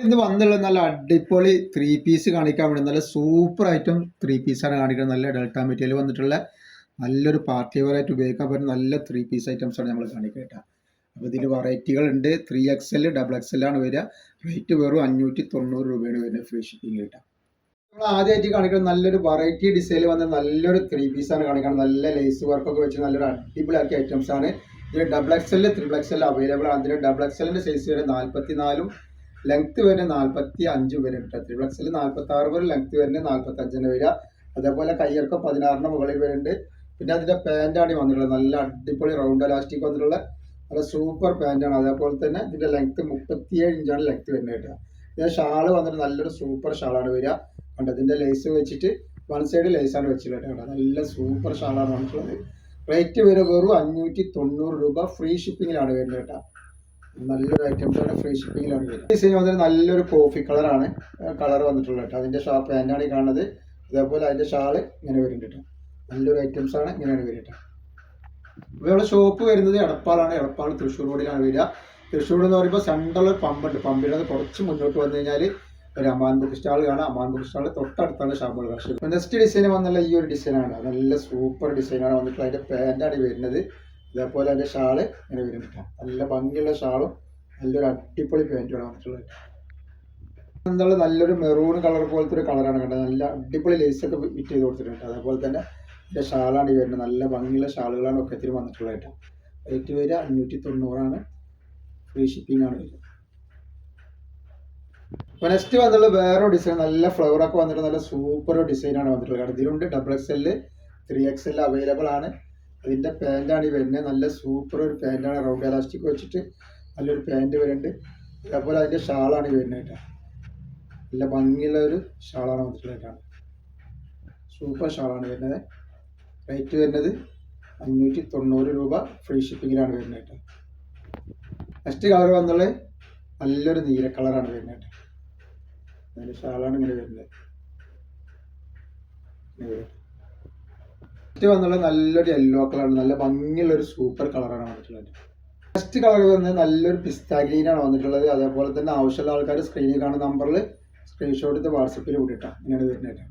ഇന്ന് വന്നുള്ള നല്ല അടിപൊളി 3 പീസ് കാണിക്കാൻ വേണ്ടി നല്ല സൂപ്പർ ഐറ്റം 3 പീസാണ് കാണിക്കുന്നത്. നല്ല ഡെൽറ്റ മെറ്റീരിയൽ വന്നിട്ടുള്ള നല്ലൊരു പാർട്ടി വെയർ ആയിട്ട് ഉപയോഗിക്കാൻ പറ്റുന്ന നല്ല 3 പീസ് ഐറ്റംസ് ആണ് നമ്മൾ കാണിക്കുക. അപ്പോൾ ഇതിൽ വെറൈറ്റികൾ ഉണ്ട്. 3XL XXL ആണ് വരിക. റേറ്റ് വെറും 590 രൂപയാണ് വരുന്നത്, ഫ്രീ ഷിപ്പിംഗ് കിട്ടാം. നമ്മൾ ആദ്യമായിട്ട് കാണിക്കുന്നത് നല്ലൊരു വെറൈറ്റി ഡിസൈനിൽ വന്ന നല്ലൊരു 3 പീസാണ് കാണിക്കുന്നത്. നല്ല ലേസ് വർക്കൊക്കെ വെച്ച് നല്ലൊരു അടിപൊളിയാക്കിയ ഐറ്റംസ് ആണ്. ഇതിൽ XXL XXL അവൈലബിൾ ആണ്. ഇതിൽ XXL സൈസ് വരെ 44 ലെങ്ത് വരുന്നത് 45 വരെ ഉണ്ട്. 3XL 46 വരെ ലെങ്ത് വരുന്നത് 45 വരിക. അതേപോലെ കയ്യിറക്കം 16 മുകളിൽ വരുന്നുണ്ട്. പിന്നെ അതിന്റെ പാൻറ്റാണ് വന്നിട്ടുള്ളത്. നല്ല അടിപൊളി റൗണ്ട് എലാസ്റ്റിക് വന്നിട്ടുള്ള നല്ല സൂപ്പർ പാൻറ്റാണ്. അതേപോലെ തന്നെ ഇതിന്റെ ലെങ്ത് 37 ഇഞ്ചാണ് ലെങ്ത് വരുന്നത് കേട്ടോ. ഇതിന്റെ ഷാള് വന്നിട്ട് നല്ലൊരു സൂപ്പർ ഷാളാണ് വരിക. കണ്ടോ, ഇതിന്റെ ലേസ് വെച്ചിട്ട് വൺ സൈഡ് ലേസാണ് വെച്ചിട്ടുള്ളത് കേട്ടോ. നല്ല സൂപ്പർ ഷാളാണ് വന്നിട്ടുള്ളത്. റേറ്റ് വരെ വെറും 590 രൂപ, ഫ്രീ ഷിപ്പിങ്ങിലാണ് വരുന്നത് കേട്ടോ. നല്ലൊരു ഐറ്റംസ് ആണ്, ഫ്രീ ഷിപ്പിങ്ങിലാണ് വരുന്നത്. ഡിസൈൻ വന്നിട്ട് നല്ലൊരു കോഫി കളറാണ് കളർ വന്നിട്ടുള്ളത് കേട്ടോ. അതിന്റെ പാൻറ്റാണ് ഈ കാണുന്നത്. അതേപോലെ അതിന്റെ ഷാള് ഇങ്ങനെ വരുന്നുണ്ട് കേട്ടോ. നല്ലൊരു ഐറ്റംസ് ആണ്, ഇങ്ങനെയാണ് വരിക കേട്ടോ. അപ്പോൾ ഇവിടെ ഷോപ്പ് വരുന്നത് എടപ്പാളാണ്. എടപ്പാൾ തൃശ്ശൂർ റോഡിലാണ് വരിക. തൃശ്ശൂർ എന്ന് പറയുമ്പോൾ സെൻട്രൽ പമ്പുണ്ട്. പമ്പിൽ കുറച്ച് മുന്നോട്ട് വന്നു കഴിഞ്ഞാൽ ഒരു അമാൻ ബുക്ക് സ്റ്റാൾ കാണാം. അമാൻ ബുക്ക് സ്റ്റാൾ തൊട്ടടുത്താണ് ഷാമ്പുകൾ കാശ്. നെക്സ്റ്റ് ഡിസൈൻ വന്നുള്ള ഈ ഒരു ഡിസൈനാണ്. നല്ല സൂപ്പർ ഡിസൈനാണ് വന്നിട്ടുള്ളത്. അതിന്റെ പാൻറ്റാണ് വരുന്നത്. അതേപോലെ അതിന്റെ ഷാള് ഇങ്ങനെ വരുന്നുണ്ട്. നല്ല ഭംഗിയുള്ള ഷാളും നല്ലൊരു അടിപൊളി പാൻറ്റുമാണ് വന്നിട്ടുള്ളത്. എന്താണ് നല്ലൊരു മെറൂൺ കളർ പോലത്തെ ഒരു കളറാണ് കണ്ടത്. നല്ല അടിപൊളി ലേസൊക്കെ ഫിറ്റ് ചെയ്ത് കൊടുത്തിട്ടുണ്ട്. അതേപോലെ തന്നെ ഇതിന്റെ ഷാളാണ് ഈ വരുന്നത്. നല്ല ഭംഗിയുള്ള ഷാളുകളാണ് ഒക്കത്തിൽ വന്നിട്ടുള്ളത്. റേറ്റ് വരിക 590 ഫ്രീ ഷിപ്പിംഗ് ആണ് വരിക. അപ്പോൾ നെക്സ്റ്റ് വന്നിട്ടുള്ള വേറെ ഡിസൈൻ നല്ല ഫ്ലവറൊക്കെ വന്നിട്ട് നല്ല സൂപ്പർ ഡിസൈനാണ് വന്നിട്ടുള്ളത്. ഇതിലുണ്ട് XXL 3XL അവൈലബിൾ ആണ്. അതിന്റെ പാൻറ്റാണ് ഈ വരുന്നത്. നല്ല സൂപ്പർ ഒരു പാൻറ്റാണ്. റൗണ്ട് എലാസ്റ്റിക് വെച്ചിട്ട് നല്ലൊരു പാൻറ്റ് വരുന്നുണ്ട്. അതേപോലെ അതിന്റെ ഷാളാണ് ഈ വരുന്നത് കേട്ടോ. നല്ല ഭംഗിയുള്ള ഒരു ഷാളാണ് വന്നിട്ടുള്ളത്. സൂപ്പർ ഷാളാണ് വരുന്നത്. റേറ്റ് വരുന്നത് 590 രൂപ, ഫ്രീ ഷിപ്പിങ്ങിലാണ് വരുന്നത് കേട്ടോ. നെക്സ്റ്റ് കളർ വന്നുള്ളത് നല്ലൊരു നീല കളറാണ് വരുന്നത് കേട്ടോ. അതിന്റെ ഷാളാണ് ഇങ്ങനെ വരുന്നത്. നെക്സ്റ്റ് വന്നുള്ളത് നല്ലൊരു യെല്ലോ കളറാണ്. നല്ല ഭംഗിയുള്ള ഒരു സൂപ്പർ കളറാണ് വന്നിട്ടുള്ളത്. നെക്സ്റ്റ് കളർ വന്നത് നല്ലൊരു പിസ്ത ഗ്രീനാണ് വന്നിട്ടുള്ളത്. അതേപോലെ തന്നെ ആവശ്യമുള്ള ആൾക്കാർ സ്ക്രീനിൽ കാണുന്ന നമ്പറിൽ സ്ക്രീൻഷോട്ട് എടുത്ത് വാട്സപ്പിൽ വിട്ടിട്ടാണ് ഇങ്ങനെ വരുന്നത്.